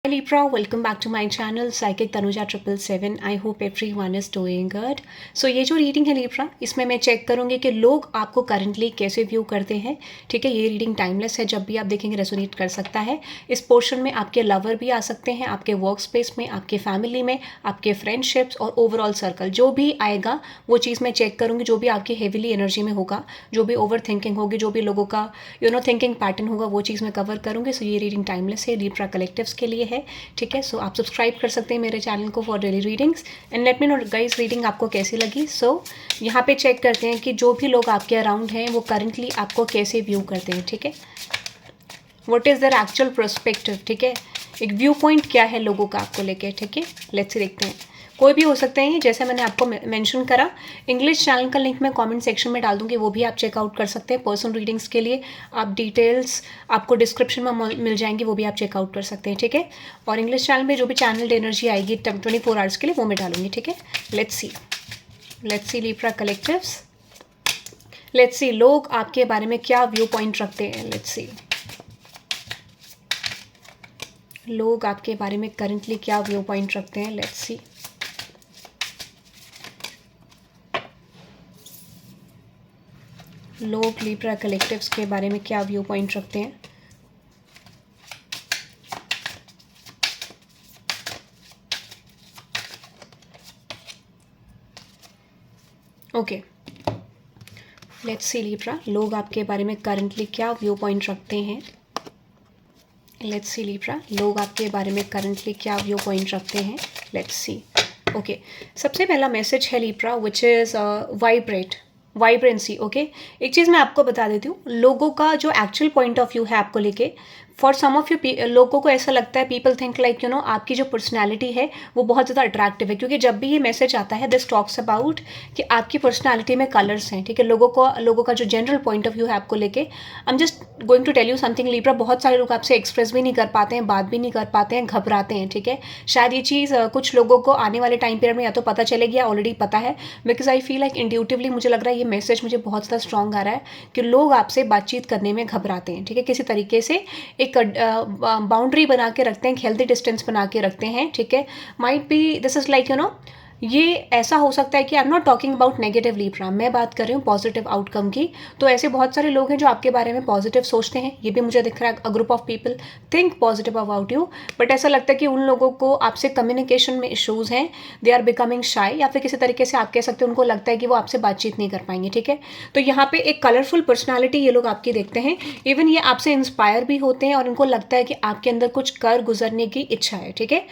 Hi Libra, welcome back to my channel Psychic Tanuja 777. I hope everyone is doing good. So ये जो reading है Libra, इसमें मैं check करूँगी कि लोग आपको करंटली कैसे व्यू करते हैं. ठीक है, ये रीडिंग टाइमलेस है, जब भी आप देखेंगे रेजोनेट कर सकता है. इस पोर्शन में आपके लवर भी आ सकते हैं, आपके वर्क स्पेस में, आपके फैमिली में, आपके फ्रेंडशिप्स और ओवरऑल सर्कल जो भी आएगा वो चीज़ मैं चेक करूँगी. जो भी आपकी हेविली एनर्जी में होगा, जो भी ओवर थिंकिंग होगी, जो भी लोगों का थिंकिंग पैटर्न होगा, वो चीज़ मैं कवर करूँगी. सो ये रीडिंग टाइमलेस है, Libra कलेक्टिव्स के लिए है. ठीक है, सो आप सब्सक्राइब कर सकते हैं मेरे चैनल को for daily readings and let me know guys reading आपको कैसी लगी. सो यहाँ पे चेक करते हैं कि जो भी लोग आपके अराउंड हैं वो करंटली आपको कैसे व्यू करते हैं. ठीक है, what is their actual perspective. ठीक है, एक व्यू पॉइंट क्या है लोगों का आपको लेके. ठीक है, लेट्स देखते हैं. कोई भी हो सकते हैं, जैसे मैंने आपको मेंशन करा. इंग्लिश चैनल का लिंक मैं कमेंट सेक्शन में डाल दूंगी, वो भी आप चेकआउट कर सकते हैं. पर्सनल रीडिंग्स के लिए आप डिटेल्स आपको डिस्क्रिप्शन में मिल जाएंगी, वो भी आप चेकआउट कर सकते हैं. ठीक है, और इंग्लिश चैनल में जो भी चैनल एनर्जी आएगी 24 आवर्स के लिए वो मैं डालूंगी. ठीक है, let's see Libra collectives. Let's see लोग आपके बारे में क्या व्यू पॉइंट रखते हैं. लेट्स सी लोग आपके बारे में करंटली क्या व्यू पॉइंट रखते हैं. लेट्स सी लोग Libra कलेक्टिव्स के बारे में क्या व्यू पॉइंट रखते हैं. ओके, लेट्स सी Libra लोग आपके बारे में करंटली क्या व्यू पॉइंट रखते हैं. लेट्स सी Libra लोग आपके बारे में करंटली क्या व्यू पॉइंट रखते हैं. Let's see. ओके, सबसे पहला मैसेज है Libra which is vibrancy. Okay, एक चीज़ मैं आपको बता देती हूँ, लोगों का जो एक्चुअल पॉइंट ऑफ व्यू है आपको लेके, फॉर सम ऑफ यू लोगों को ऐसा लगता है, पीपल थिंक लाइक आपकी जो पर्सनैलिटी है वो बहुत ज़्यादा अट्रैक्टिव है. क्योंकि जब भी ये मैसेज आता है दिस टॉक्स अबाउट कि आपकी पर्सनैलिटी में कलर्स हैं. ठीक है, लोगों का जो जनरल पॉइंट ऑफ व्यू है आपको लेके. I am just going to tell you something Libra, बहुत सारे लोग आपसे एक्सप्रेस भी नहीं कर पाते हैं, बात भी नहीं कर पाते हैं, घबराते हैं. ठीक है, शायद ये चीज़ कुछ लोगों को आने वाले टाइम पीरियड में या तो पता चलेगी या ऑलरेडी पता है. Because I feel like intuitively मुझे लग रहा है ये मैसेज मुझे बहुत ज़्यादा स्ट्रॉन्ग आ रहा है कि लोग आपसे बातचीत करने में घबराते हैं. ठीक है, किसी तरीके से एक बाउंड्री बना के रखते हैं, हेल्दी डिस्टेंस बना के रखते हैं. ठीक है, might be this is like ये ऐसा हो सकता है कि I am not talking about negative Libra, मैं बात कर रही हूँ पॉजिटिव आउटकम की. तो ऐसे बहुत सारे लोग हैं जो आपके बारे में पॉजिटिव सोचते हैं, ये भी मुझे दिख रहा है. A group of people think positive about you, but ऐसा लगता है कि उन लोगों को आपसे कम्युनिकेशन में इशूज़ हैं, दे आर बिकमिंग शाई, या फिर किसी तरीके से आप कह सकते हैं उनको लगता है कि वो आपसे बातचीत नहीं कर पाएंगे. ठीक है, तो यहाँ पे एक कलरफुल पर्सनैलिटी ये लोग आपकी देखते हैं. इवन ये आपसे इंस्पायर भी होते हैं और इनको लगता है कि आपके अंदर कुछ कर गुजरने की इच्छा है. ठीक है,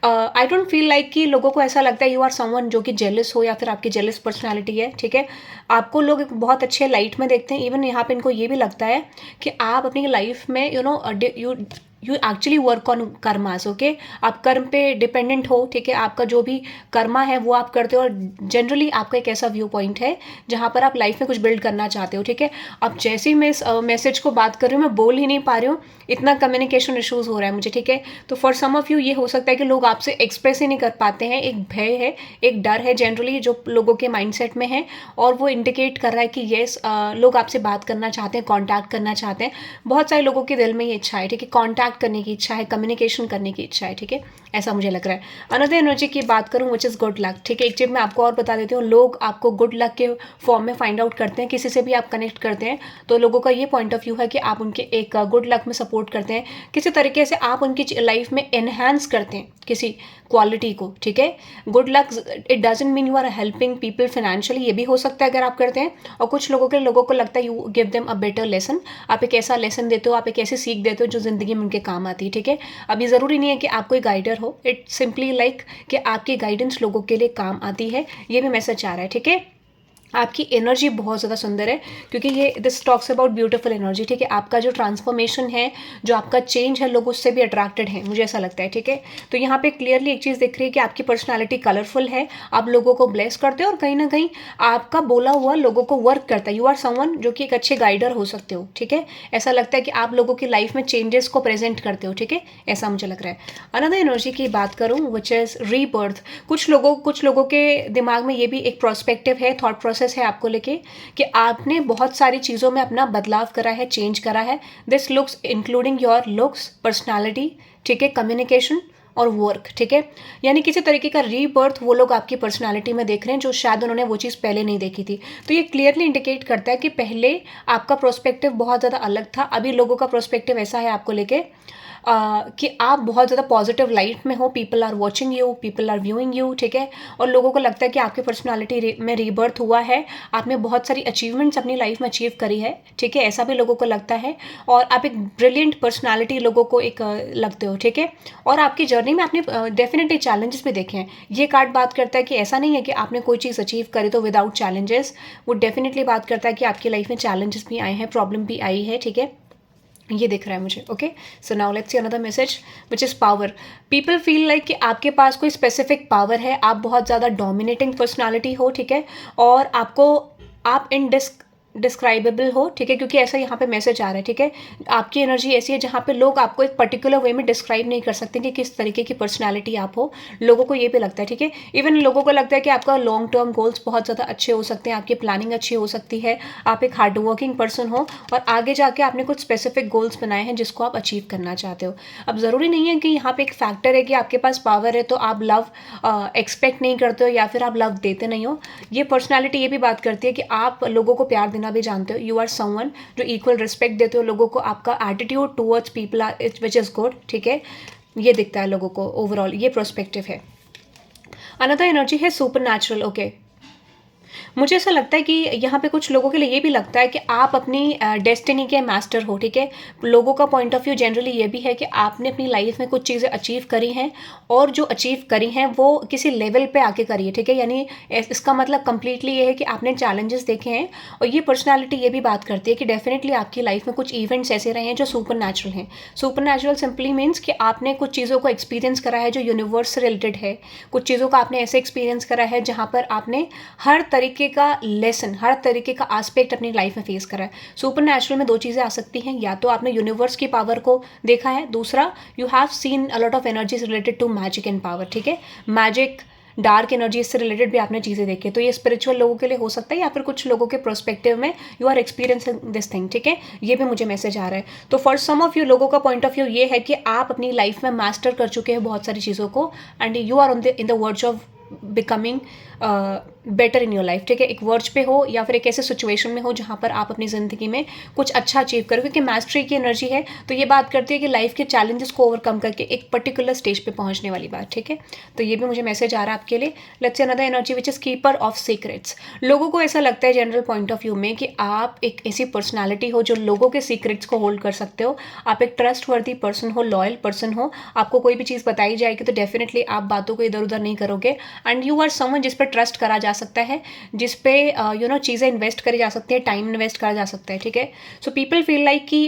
आई डोंट फील लाइक कि लोगों को ऐसा लगता है यू आर समवन जो कि जेलस हो या फिर आपकी जेलस पर्सनालिटी है. ठीक है, आपको लोग बहुत अच्छे लाइट में देखते हैं. इवन यहाँ पे इनको ये भी लगता है कि आप अपनी लाइफ में you actually work on karmas. Okay, आप कर्म पे डिपेंडेंट हो. ठीक है, आपका जो भी कर्मा है वो आप करते हो, और जनरली आपका एक ऐसा व्यू पॉइंट है जहाँ पर आप लाइफ में कुछ बिल्ड करना चाहते हो. ठीक है, अब जैसे ही मैं इस मैसेज को बात कर रही हूँ, मैं बोल ही नहीं पा रही हूँ, इतना कम्युनिकेशन इशूज़ हो रहा है मुझे. ठीक है, तो फॉर सम ऑफ यू ये हो सकता है कि लोग आपसे एक्सप्रेस ही नहीं कर पाते हैं. एक भय है, एक डर है जनरली जो लोगों के माइंडसेट में है, और वो इंडिकेट कर रहा है कि येस लोग आपसे बात करना चाहते हैं, कॉन्टैक्ट करना चाहते हैं. बहुत सारे लोगों के दिल में ये इच्छा है. ठीक है, कॉन्टैक्ट करने की इच्छा है, कम्युनिकेशन करने की इच्छा है. ठीक है, ऐसा मुझे लग रहा है. अनदर एनर्जी की बात करूँ विच इज़ गुड लक. ठीक है, एक चीज़ मैं आपको और बता देती हूँ, लोग आपको गुड लक के फॉर्म में फाइंड आउट करते हैं. किसी से भी आप कनेक्ट करते हैं तो लोगों का ये पॉइंट ऑफ व्यू है कि आप उनके एक गुड लक में सपोर्ट करते हैं. किसी तरीके से आप उनकी लाइफ में एनहांस करते हैं किसी क्वालिटी को. ठीक है, good luck it doesn't mean you are helping people financially, ये भी हो सकता है अगर आप करते हैं. और कुछ लोगों को लगता है you give them a better lesson, आप एक ऐसा लेसन देते हो, आप एक ऐसी सीख देते हो जो ज़िंदगी में उनके काम आती है. ठीक है, अब ये ज़रूरी नहीं है कि आप कोई गाइडर हो, इट सिंपली लाइक कि आपकी गाइडेंस लोगों के लिए काम आती है. ये भी मैसेज आ रहा है. ठीक है, आपकी एनर्जी बहुत ज़्यादा सुंदर है, क्योंकि ये this talks about beautiful energy. ठीक है, आपका जो ट्रांसफॉर्मेशन है, जो आपका चेंज है, लोग उससे भी अट्रैक्टेड हैं, मुझे ऐसा लगता है. ठीक है, तो यहाँ पे क्लियरली एक चीज़ दिख रही है कि आपकी पर्सनालिटी कलरफुल है, आप लोगों को ब्लेस करते हो, और कहीं ना कहीं आपका बोला हुआ लोगों को वर्क करता है. यू आर समवन जो कि एक अच्छे गाइडर हो सकते हो. ठीक है, ऐसा लगता है कि आप लोगों की लाइफ में चेंजेस को प्रेजेंट करते हो. ठीक है, ऐसा मुझे लग रहा है. अनदर एनर्जी की बात करूँ विच इज़ रीबर्थ. कुछ लोगों के दिमाग में ये भी एक प्रोस्पेक्टिव है, थॉट प्रोसेस है आपको लेके, कि आपने बहुत सारी चीज़ों में अपना बदलाव करा है, चेंज करा है. This looks including your looks, personality, ठीक है, कम्युनिकेशन और वर्क, ठीक है। यानी किसी तरीके का रीबर्थ वो लोग आपकी पर्सनालिटी में देख रहे हैं जो शायद उन्होंने वो चीज़ पहले नहीं देखी थी। तो ये क्लियरली इंडिकेट करता है कि पहले आपका प्रोस्पेक्टिव बहुत ज़्यादा अलग था, अभी लोगों का प्रोस्पेक्टिव ऐसा है आपको लेके कि आप बहुत ज़्यादा पॉजिटिव लाइट में हो, people are watching you, people are viewing you, ठीक है। और लोगों को लगता है कि आपकी पर्सनालिटी में रीबर्थ हुआ है, आपने बहुत सारी अचीवमेंट्स अपनी लाइफ में अचीव करी है, ठीक है, ऐसा भी लोगों को लगता है। और आप एक ब्रिलियंट पर्सनालिटी लोगों को एक लगते हो, ठीक है। और आपकी जर्नी में आपने डेफिनेटली चैलेंजेस भी देखे हैं। ये कार्ड बात करता है कि ऐसा नहीं है कि आपने कोई चीज़ अचीव करी तो विदाउट चैलेंजेस, वो डेफिनेटली बात करता है कि आपकी लाइफ में चैलेंजेस भी आए हैं, प्रॉब्लम भी आई है, ठीक है। ये दिख रहा है मुझे। Okay, so now let's see another message which is power. People feel like कि आपके पास कोई स्पेसिफिक पावर है, आप बहुत ज़्यादा डोमिनेटिंग पर्सनालिटी हो, ठीक है। और आपको आप डिस्क्राइबेबल हो, ठीक है, क्योंकि ऐसा यहाँ पे मैसेज आ रहा है, ठीक है। आपकी एनर्जी ऐसी है जहाँ पे लोग आपको एक पर्टिकुलर वे में डिस्क्राइब नहीं कर सकते कि किस तरीके की पर्सनालिटी आप हो। लोगों को ये भी लगता है, ठीक है। इवन लोगों को लगता है कि आपका लॉन्ग टर्म गोल्स बहुत ज़्यादा अच्छे हो सकते हैं, आपकी प्लानिंग अच्छी हो सकती है, आप एक हार्ड वर्किंग पर्सन हो और आगे जाके आपने कुछ स्पेसिफिक गोल्स बनाए हैं जिसको आप अचीव करना चाहते हो। अब ज़रूरी नहीं है कि यहाँ पे एक फैक्टर है कि आपके पास पावर है तो आप लव एक्सपेक्ट नहीं करते हो या फिर आप लव देते नहीं हो। ये पर्सनैलिटी ये भी बात करती है कि आप लोगों को प्यार देना भी जानते हो, यू आर समवन जो इक्वल रिस्पेक्ट देते हो लोगों को, आपका attitude towards people are which is good, ठीक है। ये दिखता है लोगों को ओवरऑल, ये प्रोस्पेक्टिव है। अनदर एनर्जी है सुपर नेचुरल। ओके, मुझे ऐसा लगता है कि यहाँ पे कुछ लोगों के लिए ये भी लगता है कि आप अपनी डेस्टिनी के मास्टर हो, ठीक है। लोगों का पॉइंट ऑफ व्यू जनरली ये भी है कि आपने अपनी लाइफ में कुछ चीज़ें अचीव करी हैं और जो अचीव करी हैं वो किसी लेवल पे आके करी है, ठीक है। यानी इसका मतलब कंप्लीटली ये है कि आपने चैलेंजेस देखे हैं। और ये पर्सनैलिटी ये भी बात करती है कि डेफिनेटली आपकी लाइफ में कुछ इवेंट्स ऐसे रहे हैं जो सुपर नेचुरल हैं। सुपर नेचुरल सिंपली मीन्स कि आपने कुछ चीज़ों को एक्सपीरियंस करा है जो यूनिवर्स से रिलेटेड है, कुछ चीज़ों का आपने ऐसे एक्सपीरियंस करा है जहाँ पर आपने हर तरीके का लेसन, हर तरीके का एस्पेक्ट अपनी लाइफ में फेस करा है। सुपर नेचुरल में दो चीज़ें आ सकती हैं, या तो आपने यूनिवर्स की पावर को देखा है, दूसरा you have seen a lot of energies related to magic and power, ठीक है। मैजिक, डार्क एनर्जी से रिलेटेड भी आपने चीज़ें देखी है, तो ये स्पिरिचुअल लोगों के लिए हो सकता है या फिर कुछ लोगों के प्रोस्पेक्टिव में you are experiencing this thing, ठीक है। ये भी मुझे मैसेज आ रहा है। तो फॉर सम ऑफ यू लोगों का पॉइंट ऑफ व्यू ये है कि आप अपनी लाइफ में मास्टर कर चुके हैं बहुत सारी चीज़ों को and you are in the verge of becoming better in your life, ठीक है। एक वर्ज पे हो या फिर एक ऐसे सिचुएशन में हो जहाँ पर आप अपनी ज़िंदगी में कुछ अच्छा अचीव करो, क्योंकि मास्टरी की एनर्जी है तो ये बात करती है कि लाइफ के चैलेंजेस को ओवरकम करके एक पर्टिकुलर स्टेज पे पहुँचने वाली बात, ठीक है। तो ये भी मुझे मैसेज आ रहा है आपके लिए। Let's say another energy which is keeper of secrets. लोगों को ऐसा लगता है जनरल पॉइंट ऑफ व्यू में कि आप एक ऐसी पर्सनैलिटी हो जो लोगों के सीक्रेट्स को होल्ड कर सकते हो, आप एक ट्रस्ट वर्दी पर्सन हो, लॉयल पर्सन हो। आपको कोई भी चीज़ बताई जाएगी तो डेफिनेटली आप बातों को इधर उधर नहीं करोगे एंड यू आर समवन जिस पर ट्रस्ट करा जा सकता है, जिस पे चीज़ें इन्वेस्ट करी जा सकती है, टाइम इन्वेस्ट करा जा सकता है, ठीक है। सो पीपल फील लाइक कि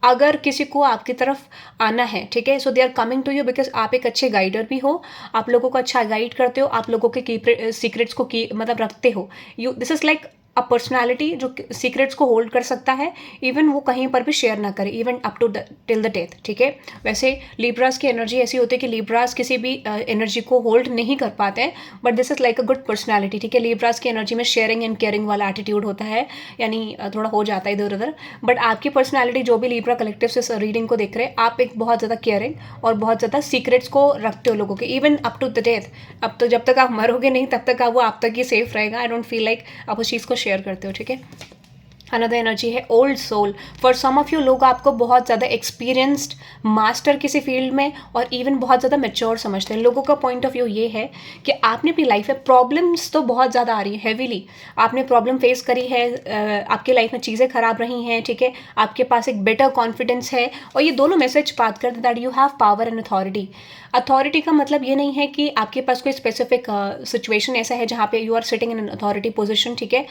अगर किसी को आपकी तरफ आना है, ठीक है, so they are coming to you because आप एक अच्छे गाइडर भी हो, आप लोगों को अच्छा गाइड करते हो, आप लोगों के सीक्रेट्स को मतलब रखते हो। This is like a personality जो सीक्रेट्स को होल्ड कर सकता है, इवन वो कहीं पर भी शेयर ना करे, even up to till the death, ठीक है। वैसे लिब्रास की एनर्जी ऐसी होती है कि लिब्रास किसी भी एनर्जी को होल्ड नहीं कर पाते हैं, but this is like a good personality, ठीक है। लिब्रास की एनर्जी में शेयरिंग एंड केयरिंग वाला एटीट्यूड होता है, यानी थोड़ा हो जाता है इधर उधर। बट आपकी पर्सनैलिटी जो भी लिब्रा कलेक्टिव से रीडिंग को देख रहे हैं, आप एक बहुत ज़्यादा केयरिंग और बहुत ज़्यादा सीक्रेट्स को रखते हो लोगों के, even up to the death. अब तो जब तक आप मरोगे नहीं तब तक वो आप तक ही सेफ रहेगा। आई डोंट फील लाइक आप उस चीज़ को शेयर करते हो, ठीक है। अनदर एनर्जी है old soul. For some of you लोग आपको बहुत ज़्यादा एक्सपीरियंस्ड मास्टर किसी फील्ड में और इवन बहुत ज़्यादा मैच्योर समझते हैं। लोगों का पॉइंट ऑफ व्यू ये है कि आपने अपनी लाइफ में प्रॉब्लम्स तो बहुत ज़्यादा आ रही है, हैवीली आपने प्रॉब्लम फेस करी है, आपकी लाइफ में चीज़ें खराब रही हैं, ठीक है। आपके पास एक बेटर कॉन्फिडेंस है और ये दोनों मैसेज बात करते that you have power and authority. Authority का मतलब ये नहीं है कि आपके पास कोई स्पेसिफिक सिचुएशन ऐसा है जहाँ पे you are sitting in an authority position, ठीक है।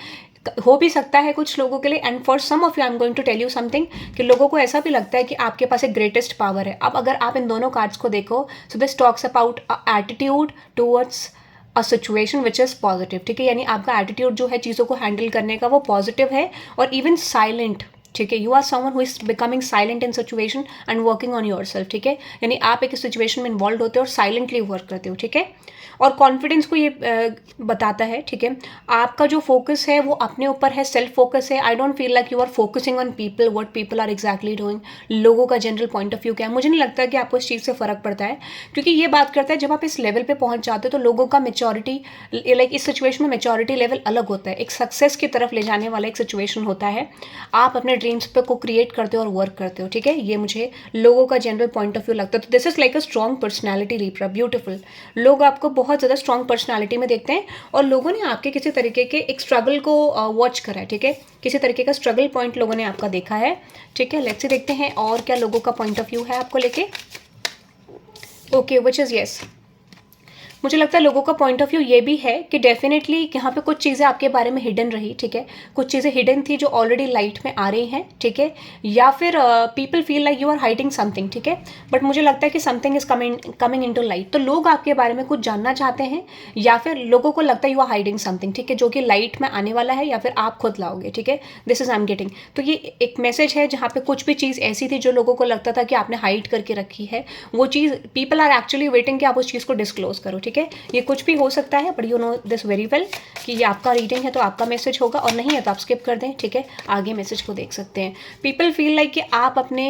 हो भी सकता है कुछ लोगों के लिए, and for some of you I am going to tell you something कि लोगों को ऐसा भी लगता है कि आपके पास एक ग्रेटेस्ट पावर है। अब अगर आप इन दोनों कार्ड्स को देखो, so this talks about attitude towards a situation which is positive, ठीक है। यानी आपका एटीट्यूड जो है चीज़ों को हैंडल करने का वो पॉजिटिव है और इवन साइलेंट, ठीक है, you are someone who is becoming silent in situation and working on your self, ठीक है, यानी आप एक सिचुएशन में इन्वॉल्व होते हो और साइलेंटली वर्क करते हो, ठीक है। और कॉन्फिडेंस को ये बताता है, ठीक है, आपका जो फोकस है वो अपने ऊपर है, सेल्फ फोकस है। I don't feel like you are focusing on people, what people are exactly doing, लोगों का जनरल पॉइंट ऑफ व्यू क्या है। मुझे नहीं लगता कि आपको इस चीज़ से फ़र्क पड़ता है, क्योंकि ये बात करता है जब आप इस लेवल पे पहुंच जाते हो तो लोगों का मेच्योरिटी, लाइक इस सिचुएशन में मेच्योरिटी लेवल अलग होता है, एक सक्सेस की तरफ ले जाने वाला एक सिचुएशन होता है। आप अपने ड्रीम्स पे को क्रिएट करते हो और वर्क करते हो, ठीक है, ये मुझे लोगों का जनरल पॉइंट ऑफ व्यू लगता है। तो this is like a strong personality Libra, beautiful. लोग आपको बहुत ज़्यादा स्ट्रॉन्ग पर्सनैलिटी में देखते हैं और लोगों ने आपके किसी तरीके के एक स्ट्रगल को वॉच करा है, ठीक है, किसी तरीके का स्ट्रगल पॉइंट लोगों ने आपका देखा है, ठीक है। लेट्स देखते हैं और क्या लोगों का पॉइंट ऑफ व्यू है आपको लेके। Okay, which is yes. मुझे लगता है लोगों का पॉइंट ऑफ व्यू ये भी है कि डेफिनेटली यहाँ पे कुछ चीज़ें आपके बारे में हिडन रही, ठीक है, कुछ चीज़ें हिडन थी जो ऑलरेडी लाइट में आ रही हैं, ठीक है, या फिर people feel like you are hiding something, ठीक है, बट मुझे लगता है कि something is coming into light. तो लोग आपके बारे में कुछ जानना चाहते हैं या फिर लोगों को लगता है यू आर हाइडिंग समथिंग, ठीक है, जो कि लाइट में आने वाला है या फिर आप खुद लाओगे, ठीक है, this is I am getting. तो ये एक मैसेज है जहाँ पे कुछ भी चीज़ ऐसी थी जो लोगों को लगता था कि आपने हाइड करके रखी है, वो चीज़ पीपल आर एक्चुअली वेटिंग कि आप उस चीज़ को डिस्क्लोज करो, ठीक है। ये कुछ भी हो सकता है, but you know this very well कि ये आपका रीडिंग है तो आपका मैसेज होगा, और नहीं है तो आप स्किप कर दें, ठीक है, आगे मैसेज को देख सकते हैं। पीपल फील लाइक कि आप अपने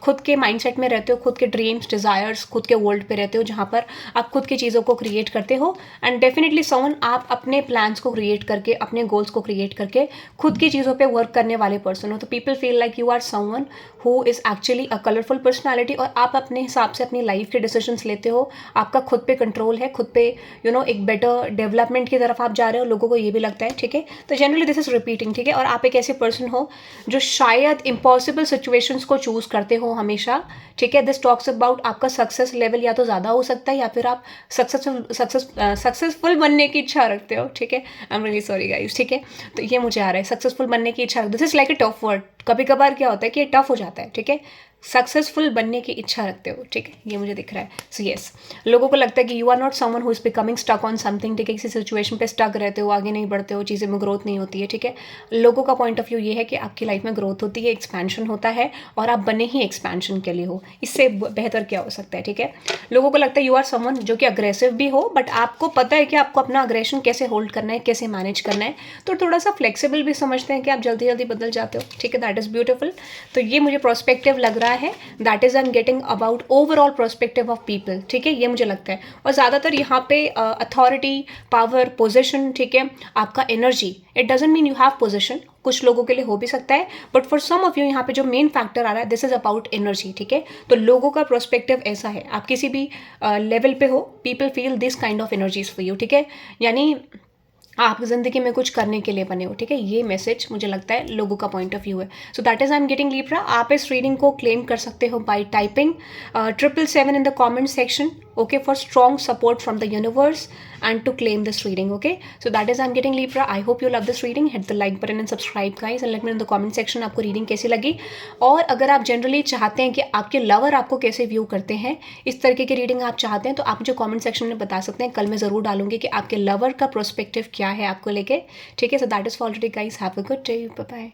खुद के माइंडसेट में रहते हो, खुद के ड्रीम्स, डिज़ायर्स, खुद के वर्ल्ड पे रहते हो जहाँ पर आप खुद की चीज़ों को क्रिएट करते हो। एंड डेफिनेटली समवन, आप अपने प्लान्स को क्रिएट करके, अपने गोल्स को क्रिएट करके खुद की चीज़ों पर वर्क करने वाले पर्सन हो। तो people feel like you are someone who is actually a colourful personality, और आप अपने हिसाब से अपनी लाइफ के डिसीजंस लेते हो, आपका खुद पे कंट्रोल है, खुद पे यू नो एक बेटर डेवलपमेंट की तरफ आप जा रहे हो, लोगों को ये भी लगता है, ठीक है। तो जनरली दिस इज रिपीटिंग, ठीक है, और आप एक ऐसे पर्सन हो जो शायद इम्पॉसिबल सिचुएशंस को चूज करते हो हमेशा, ठीक है। दिस टॉक्स अबाउट आपका सक्सेस लेवल या तो ज़्यादा हो सकता है या फिर आप सक्सेसफुल बनने की इच्छा रखते हो, ठीक है। I am really sorry guys, ठीक है। तो ये मुझे आ रहा है सक्सेसफुल बनने की इच्छा, this is like a tough word. कभी कभार क्या होता है कि ये टफ हो जाता है, ठीक है, सक्सेसफुल बनने की इच्छा रखते हो, ठीक है, ये मुझे दिख रहा है। सो यस, लोगों को लगता है कि you are not someone who is becoming stuck on something, ठीक है, किसी सिचुएशन पे स्टक रहते हो, आगे नहीं बढ़ते हो, चीज़ें में ग्रोथ नहीं होती है, ठीक है। लोगों का पॉइंट ऑफ व्यू ये है कि आपकी लाइफ में ग्रोथ होती है, एक्सपेंशन होता है, और आप बने ही एक्सपेंशन के लिए हो, इससे बेहतर क्या हो सकता है, ठीक है। लोगों को लगता है यू आर समवन जो कि अग्रेसिव भी हो, बट आपको पता है कि आपको अपना अग्रेशन कैसे होल्ड करना है, कैसे मैनेज करना है, तो थोड़ा सा फ्लेक्सिबल भी समझते हैं कि आप जल्दी जल्दी बदल जाते हो, ठीक है, दैट इज़ ब्यूटीफुल। तो ये मुझे प्रोस्पेक्टिव लग रहा है, that is I am getting about overall perspective of people, ठीक है, ये मुझे लगता है। और ज़्यादातर यहाँ पे अथॉरिटी, पावर, पोजीशन, ठीक है, आपका energy, it doesn't mean you have position, कुछ लोगों के लिए हो भी सकता है, but for some of you यहाँ पे जो मेन फैक्टर आ रहा है, दिस इज अबाउट एनर्जी, ठीक है। तो लोगों का पर्सपेक्टिव ऐसा है, आप किसी भी लेवल पे हो, people feel this kind of energies for you, ठीक है, यानी आप ज़िंदगी में कुछ करने के लिए बने हो, ठीक है, ये मैसेज मुझे लगता है लोगों का पॉइंट ऑफ व्यू है। So that is I am getting Libra. आप इस रीडिंग को क्लेम कर सकते हो bye typing 777 in the comment section, okay, for strong support from the universe and to claim this reading, okay. So that is I'm getting Libra. I hope you love this reading. Hit the like button and subscribe guys, and let me know in the comment section आपको reading कैसी लगी। और अगर आप generally चाहते हैं कि आपके लवर आपको कैसे व्यू करते हैं, इस तरीके की रीडिंग आप चाहते हैं, तो आप मुझे कमेंट सेक्शन में बता सकते हैं। कल मैं ज़रूर डालूंगी कि आपके लवर का प्रोस्पेक्टिव क्या है आपको लेके, ठीक है। So that is for already guys, have a good day, bye bye.